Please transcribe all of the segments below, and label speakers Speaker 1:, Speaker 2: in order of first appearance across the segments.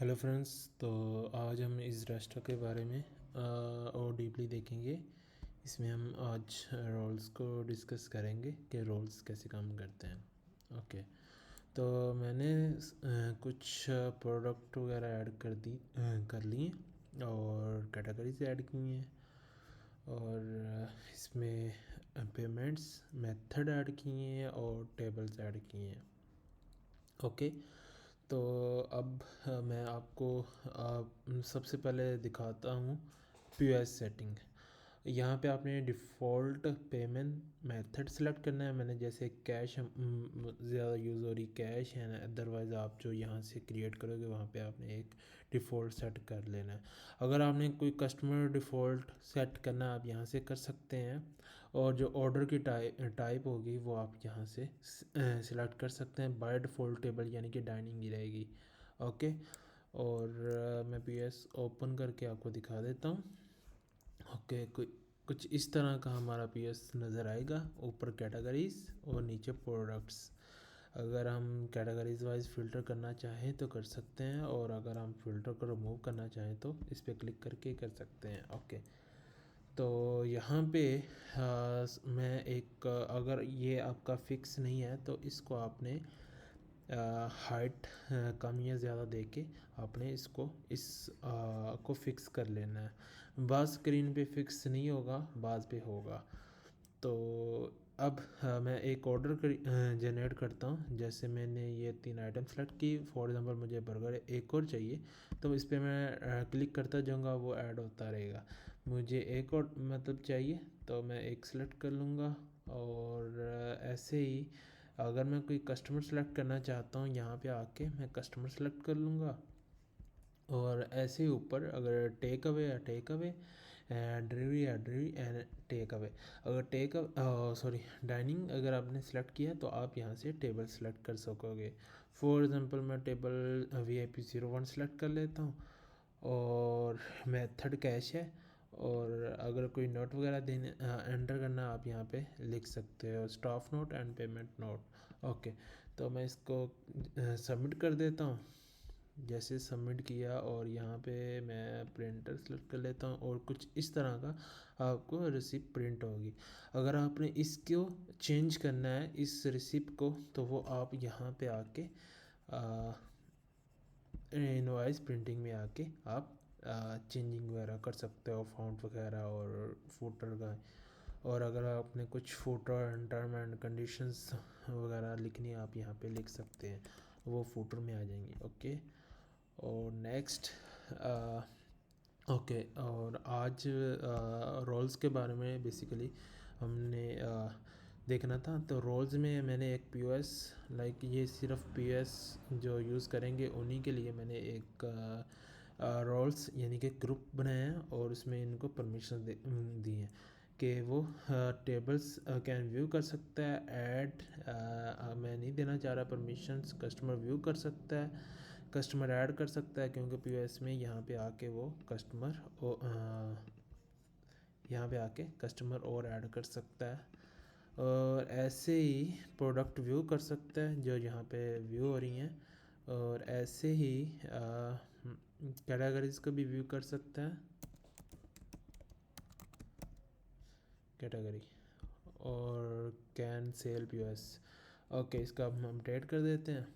Speaker 1: Hello friends. तो आज हम इस रास्टर के बारे में और डीपली देखेंगे। इसमें हम आज रोल्स को डिस्कस करेंगे कि रोल्स कैसे काम करते हैं। ओके, तो मैंने कुछ प्रोडक्ट वगैरह ऐड कर लिए और कैटेगरीज ऐड की हैं और इसमें पेमेंट्स मेथड ऐड किए हैं और टेबल्स ऐड किए हैं। ओके, तो अब मैं आपको सबसे पहले दिखाता हूँ पीओएस सेटिंग। यहाँ पे आपने डिफ़ॉल्ट पेमेंट मेथड सेलेक्ट करना है। मैंने जैसे कैश ज़्यादा यूज़ हो रही कैश है ना, अदरवाइज़ आप जो यहाँ से क्रिएट करोगे वहाँ पे आपने एक डिफ़ॉल्ट सेट कर लेना है। अगर आपने कोई कस्टमर डिफ़ॉल्ट सेट करना है आप यहाँ से कर सकते हैं, और जो ऑर्डर की टाइप होगी वो आप यहाँ से सिलेक्ट कर सकते हैं। बाय डिफ़ॉल्ट टेबल यानी कि डाइनिंग ही रहेगी। ओके, और मैं पीएस ओपन करके आपको दिखा देता हूँ। ओके, कुछ इस तरह का हमारा पीएस नज़र आएगा। ऊपर कैटेगरीज और नीचे प्रोडक्ट्स। अगर हम कैटेगरीज वाइज फ़िल्टर करना चाहें तो कर सकते हैं, और अगर हम फ़िल्टर को रिमूव करना चाहें तो इस पर क्लिक करके कर सकते हैं। ओके, तो यहाँ पे मैं एक अगर ये आपका फिक्स नहीं है तो इसको आपने हाइट कम या ज़्यादा दे के आपने इसको को फिक्स कर लेना है। बाज़ स्क्रीन पे फिक्स नहीं होगा, बाज़ पे होगा। तो अब मैं एक ऑर्डर जनरेट करता हूँ। जैसे मैंने ये 3 आइटम सेलेक्ट की। फॉर एग्ज़ाम्पल मुझे बर्गर एक और चाहिए, तो इस पर मैं क्लिक करता जाऊँगा, वो ऐड होता रहेगा। मुझे एक और मतलब चाहिए तो मैं एक सेलेक्ट कर लूँगा, और ऐसे ही अगर मैं कोई कस्टमर सेलेक्ट करना चाहता हूँ यहाँ पे आके मैं कस्टमर सेलेक्ट कर लूँगा। और ऐसे ही ऊपर अगर टेक अवे या टेक अवे, डिलीवरी या डिलीवरी एंड टेक अवे। अगर डाइनिंग अगर आपने सेलेक्ट किया तो आप यहाँ से टेबल सेलेक्ट कर सकोगे। फॉर एग्ज़ाम्पल मैं टेबल VIP01 सेलेक्ट कर लेता हूँ, और मेथड कैश है। और अगर कोई नोट वगैरह देने एंटर करना आप यहाँ पे लिख सकते हो, staff note and payment note. Okay, तो मैं इसको सबमिट कर देता हूँ। जैसे सबमिट किया और यहाँ पे मैं प्रिंटर सेलेक्ट कर लेता हूँ, और कुछ इस तरह का आपको रिसिप्ट प्रिंट होगी। अगर आपने इसको चेंज करना है इस रिसिप्ट को, तो वो आप यहाँ पे आके इनवॉइस प्रिंटिंग में आके आप चेंजिंग वगैरह कर सकते हो, फ़ॉन्ट वगैरह और फुटर का। और अगर आपने कुछ footer and term and conditions वगैरह लिखनी है आप यहाँ पे लिख सकते हैं, वो फुटर में आ जाएंगे। ओके, और नेक्स्ट ओके, और आज रोल्स के बारे में बेसिकली हमने देखना था। तो रोल्स में मैंने एक पीओएस लाइक ये सिर्फ पीओएस जो यूज़ करेंगे उन्हीं के लिए मैंने एक रोल्स यानी कि ग्रुप बनाया है, और उसमें इनको परमिशन दी हैं कि वो टेबल्स कैन व्यू कर सकता है। ऐड मैं नहीं देना चाह रहा परमिशंस। कस्टमर व्यू कर सकता है, कस्टमर ऐड कर सकता है, क्योंकि पीओएस में यहाँ पे आके वो कस्टमर यहाँ पे आके कस्टमर और ऐड कर सकता है। और ऐसे ही प्रोडक्ट व्यू कर सकता है जो यहाँ पे व्यू हो रही हैं, और ऐसे ही कैटेगरीज को भी व्यू कर सकता है, कैटेगरी और कैन सेल पीओएस। ओके, इसका हम अपडेट कर देते हैं,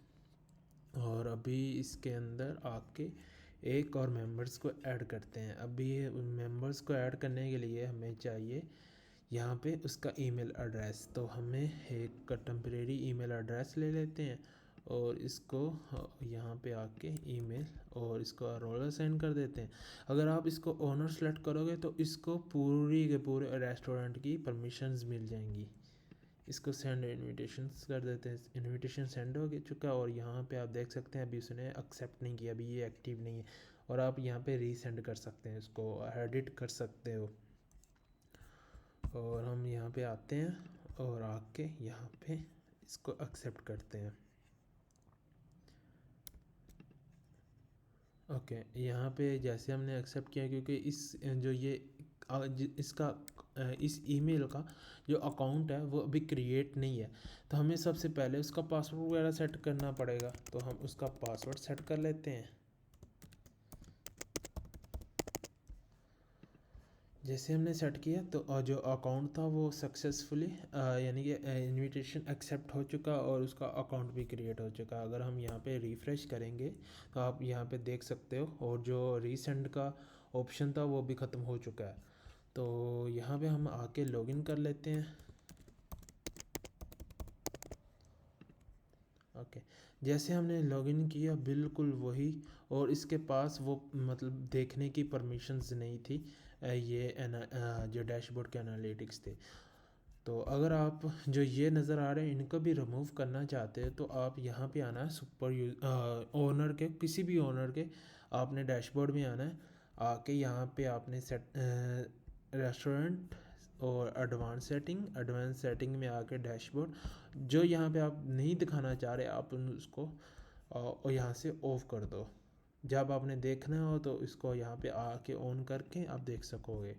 Speaker 1: और अभी इसके अंदर आके एक और मेंबर्स को ऐड करते हैं। अभी मेंबर्स को ऐड करने के लिए हमें चाहिए यहाँ पे उसका ईमेल एड्रेस। तो हमें एक टेम्परेरी ईमेल एड्रेस ले लेते हैं, और इसको यहाँ पे आके ईमेल और इसको रोलर सेंड कर देते हैं। अगर आप इसको ओनर सेलेक्ट करोगे तो इसको पूरी के पूरे रेस्टोरेंट की परमिशंस मिल जाएंगी। इसको सेंड इनविटेशंस कर देते हैं। इनविटेशन सेंड हो चुका, और यहाँ पे आप देख सकते हैं अभी उसने एक्सेप्ट नहीं किया, अभी ये एक्टिव नहीं है। और आप यहाँ पे रीसेंड कर सकते हैं, इसको एडिट कर सकते हो। और हम यहाँ पे आते हैं और आके यहाँ पे इसको एक्सेप्ट करते हैं। ओके, यहाँ पे जैसे हमने एक्सेप्ट किया, क्योंकि इस जो ये इसका इस ईमेल का जो अकाउंट है वो अभी क्रिएट नहीं है, तो हमें सबसे पहले उसका पासवर्ड वगैरह सेट करना पड़ेगा। तो हम उसका पासवर्ड सेट कर लेते हैं। जैसे हमने सेट किया तो जो अकाउंट था वो सक्सेसफुली यानी कि इनविटेशन एक्सेप्ट हो चुका और उसका अकाउंट भी क्रिएट हो चुका। अगर हम यहाँ पे रिफ़्रेश करेंगे तो आप यहाँ पे देख सकते हो, और जो रीसेंड का ऑप्शन था वो भी ख़त्म हो चुका है। तो यहाँ पे हम आके लॉगिन कर लेते हैं। ओके, जैसे हमने लॉगिन किया बिल्कुल वही, और इसके पास वो मतलब देखने की परमिशंस नहीं थी। जो डैशबोर्ड के एनालिटिक्स थे। तो अगर आप जो ये नज़र आ रहे हैं इनको भी रिमूव करना चाहते हैं तो आप यहाँ पे आना है, ओनर के, किसी भी ओनर के आपने डैशबोर्ड में आना है। आके यहाँ पे आपने रेस्टोरेंट और एडवांस सेटिंग में आके डैशबोर्ड जो यहाँ पे आप नहीं दिखाना चाह रहे आप उसको और यहाँ से ऑफ कर दो। जब आपने देखना हो तो इसको यहाँ पे आके ऑन करके आप देख सकोगे।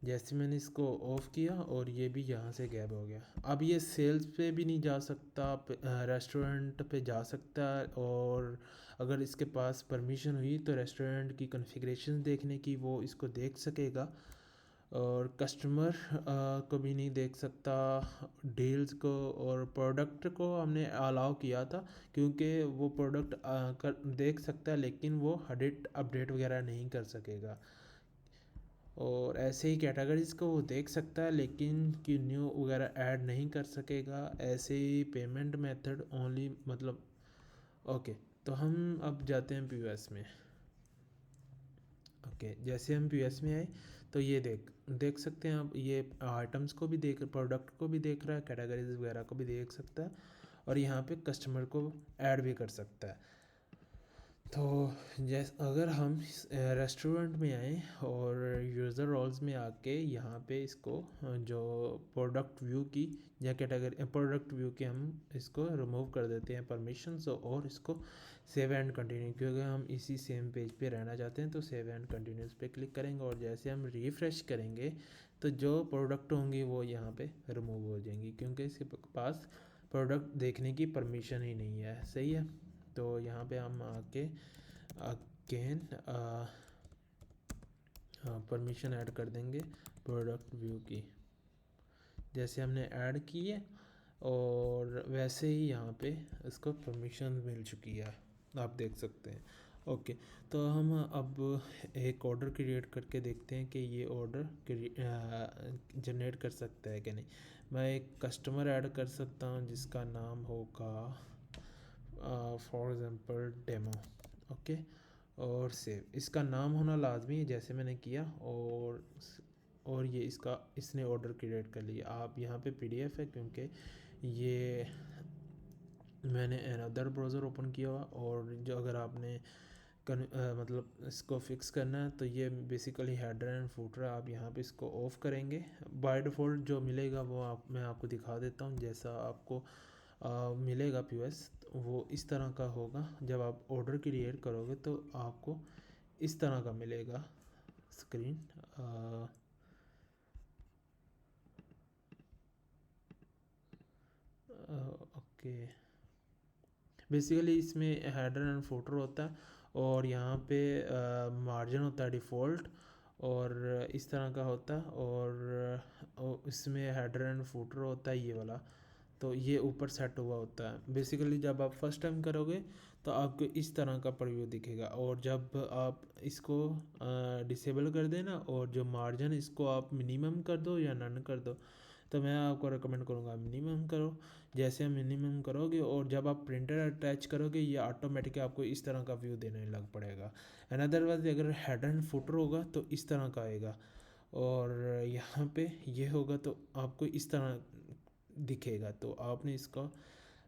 Speaker 1: जैसे मैंने इसको ऑफ़ किया और ये भी यहाँ से गैप हो गया। अब ये सेल्स पे भी नहीं जा सकता, रेस्टोरेंट पे जा सकता है, और अगर इसके पास परमिशन हुई तो रेस्टोरेंट की कॉन्फ़िगरेशन देखने की वो इसको देख सकेगा, और कस्टमर को भी नहीं देख सकता, डील्स को और प्रोडक्ट को हमने अलाउ किया था क्योंकि वो प्रोडक्ट देख सकता है लेकिन वो एडिट अपडेट वगैरह नहीं कर सकेगा। और ऐसे ही कैटेगरीज को वो देख सकता है लेकिन कि न्यू वगैरह ऐड नहीं कर सकेगा। ऐसे ही पेमेंट मेथड ओनली मतलब ओके। तो हम अब जाते हैं पीओएस में। ओके, जैसे हम पीओएस में आए तो ये देख सकते हैं आप, ये आइटम्स को भी देख, प्रोडक्ट को भी देख रहा है, कैटेगरीज वगैरह को भी देख सकता है, और यहाँ पे कस्टमर को ऐड भी कर सकता है। तो अगर हम रेस्टोरेंट में आए और यूज़र रोल्स में आके यहाँ पे इसको जो प्रोडक्ट व्यू की या कैटेगरी प्रोडक्ट व्यू के हम इसको रिमूव कर देते हैं परमिशंस, और इसको सेव एंड कंटिन्यू, क्योंकि हम इसी सेम पेज पे रहना चाहते हैं तो सेव एंड कंटिन्यूस पे क्लिक करेंगे, और जैसे हम रिफ़्रेश करेंगे तो जो प्रोडक्ट होंगी वो यहाँ पे रिमूव हो जाएंगी क्योंकि इसके पास प्रोडक्ट देखने की परमिशन ही नहीं है। सही है। तो यहाँ पे हम आके अगेन परमिशन ऐड कर देंगे प्रोडक्ट व्यू की, जैसे हमने ऐड की है, और वैसे ही यहाँ पे इसको परमिशन मिल चुकी है, आप देख सकते हैं। ओके, तो हम अब एक ऑर्डर क्रिएट करके देखते हैं कि ये ऑर्डर जनरेट कर सकता है कि नहीं। मैं एक कस्टमर ऐड कर सकता हूँ जिसका नाम होगा फॉर एग्ज़ाम्पल डेमो। ओके, और सेव, इसका नाम होना लाजमी है जैसे मैंने किया, और ये इसने ऑर्डर क्रिएट कर लिया। आप यहाँ पे पीडीएफ है क्योंकि ये मैंने अनदर ब्राउज़र ओपन किया हुआ, और जो अगर आपने मतलब इसको फिक्स करना है तो ये बेसिकली हेडर एंड फुटर, आप यहाँ पे इसको ऑफ़ करेंगे। बाय डिफ़ॉल्ट जो मिलेगा वो मैं आपको दिखा देता हूँ। जैसा आपको मिलेगा पीओएस वो इस तरह का होगा। जब आप ऑर्डर क्रिएट करोगे तो आपको इस तरह का मिलेगा स्क्रीन। ओके, बेसिकली इसमें हेडर एंड फुटर होता है, और यहाँ पे मार्जिन होता है डिफ़ॉल्ट, और इस तरह का होता है, और इसमें हेडर एंड फुटर होता है ये वाला। तो ये ऊपर सेट हुआ होता है। बेसिकली जब आप फर्स्ट टाइम करोगे तो आपको इस तरह का प्रीव्यू दिखेगा, और जब आप इसको डिसेबल कर देना और जो मार्जिन इसको आप मिनिमम कर दो या नन कर दो, तो मैं आपको रिकमेंड करूँगा मिनिमम करो। जैसे हम मिनिमम करोगे और जब आप प्रिंटर अटैच करोगे ये ऑटोमेटिक आपको इस तरह का व्यू देने लग पड़ेगा। एंड अदरवाइज अगर हेड एंड फुटर होगा तो इस तरह का आएगा, और यहाँ पे ये होगा तो आपको इस तरह दिखेगा। तो आपने इसको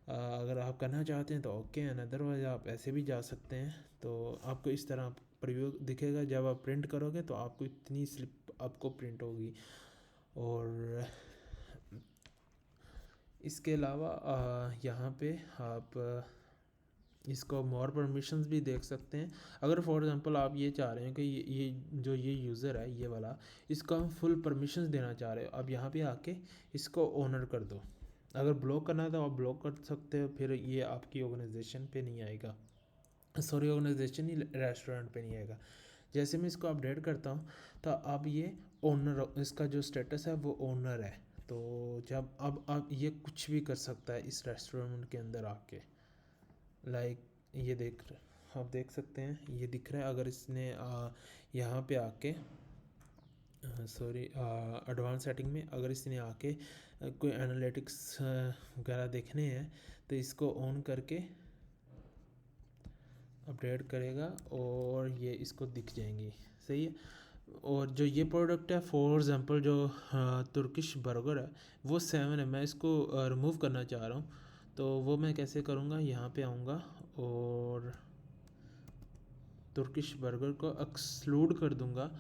Speaker 1: अगर आप करना चाहते हैं तो ओके, एंड अदरवाइज आप ऐसे भी जा सकते हैं। तो आपको इस तरह प्रीव्यू दिखेगा। जब आप प्रिंट करोगे तो आपको इतनी स्लिप आपको प्रिंट होगी। और इसके अलावा यहाँ पे आप इसको मोर परमिशंस भी देख सकते हैं। अगर फॉर एग्जांपल आप ये चाह रहे हैं कि ये यूज़र है ये वाला, इसको हम फुल परमिशंस देना चाह रहे हो, अब यहाँ पे आके इसको ओनर कर दो। अगर ब्लॉक करना है तो आप ब्लॉक कर सकते हो, फिर ये आपकी ऑर्गेनाइजेशन पे नहीं आएगा, सॉरी ऑर्गेनाइजेशन ही रेस्टोरेंट पे नहीं आएगा। जैसे मैं इसको अपडेट करता हूँ तो अब ये ओनर, इसका जो स्टेटस है वो ओनर है। तो जब अब ये कुछ भी कर सकता है इस रेस्टोरेंट के अंदर आके। लाइक ये आप देख सकते हैं, ये दिख रहा है। अगर इसने यहाँ पे आके सॉरी एडवांस सेटिंग में अगर इसने आके कोई एनालिटिक्स वगैरह देखने हैं तो इसको ऑन करके अपडेट करेगा और ये इसको दिख जाएंगी। सही है। और जो ये प्रोडक्ट है फॉर एग्जांपल जो तुर्किश बर्गर है वो 7 है, मैं इसको रिमूव करना चाह रहा हूँ। तो वो मैं कैसे करूँगा, यहाँ पे आऊँगा और तुर्किश बर्गर को एक्सक्लूड कर दूँगा।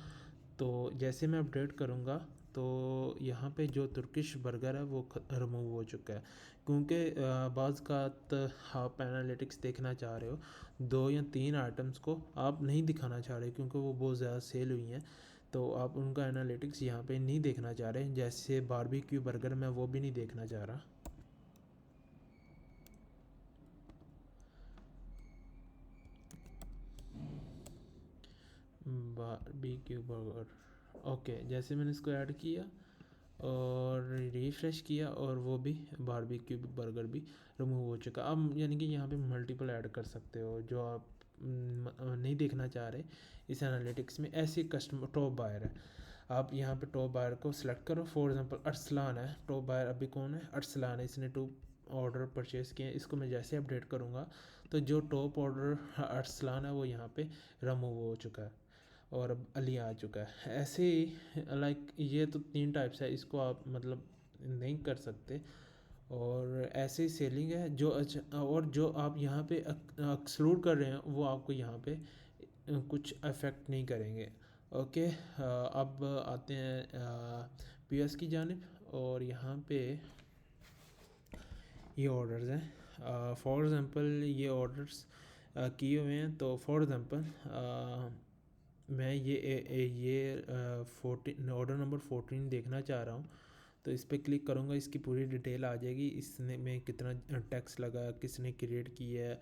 Speaker 1: तो जैसे मैं अपडेट करूँगा तो यहाँ पे जो तुर्किश बर्गर है वो रिमूव हो चुका है। क्योंकि बाज़ का आप एनालिटिक्स देखना चाह रहे हो, 2 या 3 आइटम्स को आप नहीं दिखाना चाह रहे क्योंकि वो बहुत ज़्यादा सेल हुई हैं। तो आप उनका एनालिटिक्स यहाँ पे नहीं देखना चाह रहे। जैसे बारबेक्यू बर्गर मैं वो भी नहीं देखना चाह रहा। बारबेक्यू बर्गर ओके, जैसे मैंने इसको ऐड किया और रिफ्रेश किया और वो भी बारबेक्यू बर्गर भी रिमूव हो चुका। अब यानी कि यहाँ पे मल्टीपल ऐड कर सकते हो जो आप नहीं देखना चाह रहे इस एनालिटिक्स में। ऐसे कस्टमर टॉप बायर है, आप यहाँ पे टॉप बायर को सिलेक्ट करो। फॉर एग्जांपल अरसलान है टॉप बायर, अभी कौन है, अरसलान है, इसने 2 ऑर्डर परचेज़ किए हैं। इसको मैं जैसे अपडेट करूँगा तो जो टॉप ऑर्डर अरसलान है वो यहाँ पे रिमूव हो चुका है और अब अली आ चुका है। ऐसे ही लाइक ये तो 3 टाइप्स है, इसको आप मतलब नहीं कर सकते। और ऐसे ही सेलिंग है जो अच्छा, और जो आप यहाँ पे एक्सक्लूड कर रहे हैं वो आपको यहाँ पे कुछ अफेक्ट नहीं करेंगे। ओके, अब आते हैं पीएस की जानिब। और यहाँ पे ये ऑर्डर्स हैं। फॉर एग्ज़ाम्पल ये ऑर्डर्स किए हुए हैं। तो फॉर एग्ज़ाम्पल मैं ये 14 ऑर्डर नंबर 14 देखना चाह रहा हूँ। तो इस पर क्लिक करूँगा, इसकी पूरी डिटेल आ जाएगी। इसने में कितना टैक्स लगा, किसने क्रिएट किया है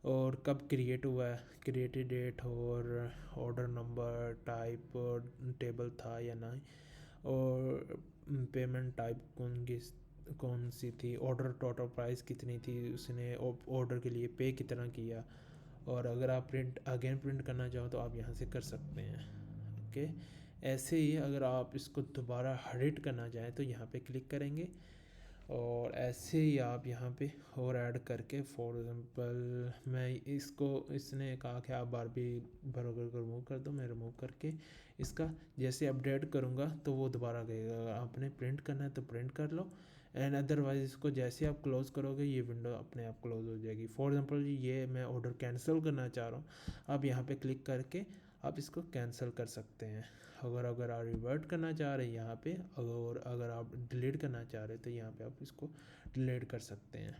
Speaker 1: और कब क्रिएट हुआ है, क्रिएटेड डेट और ऑर्डर नंबर, टाइप और टेबल था या नहीं, और पेमेंट टाइप कौन सी थी, ऑर्डर टोटल प्राइस कितनी थी, उसने ऑर्डर के लिए पे कितना किया। और अगर आप प्रिंट करना चाहो तो आप यहाँ से कर सकते हैं। ओके, ऐसे ही अगर आप इसको दोबारा एडिट करना चाहें तो यहाँ पे क्लिक करेंगे और ऐसे ही आप यहाँ पे और ऐड करके फॉर एग्जांपल मैं इसको, इसने कहा कि आप बारबी बर्गर को रिमूव कर दो, मैं रिमूव करके इसका जैसे अपडेट करूँगा तो वो दोबारा कहेगा। आपने प्रिंट करना है तो प्रिंट कर लो, एंड अदरवाइज इसको जैसे आप क्लोज़ करोगे ये विंडो अपने आप क्लोज़ हो जाएगी। फॉर एग्जांपल ये मैं ऑर्डर कैंसिल करना चाह रहा हूँ, आप यहाँ पे क्लिक करके आप इसको कैंसिल कर सकते हैं। अगर आप रिवर्ट करना चाह रहे हैं यहाँ पे, अगर आप डिलीट करना चाह रहे हैं तो यहाँ पे आप इसको डिलीट कर सकते हैं।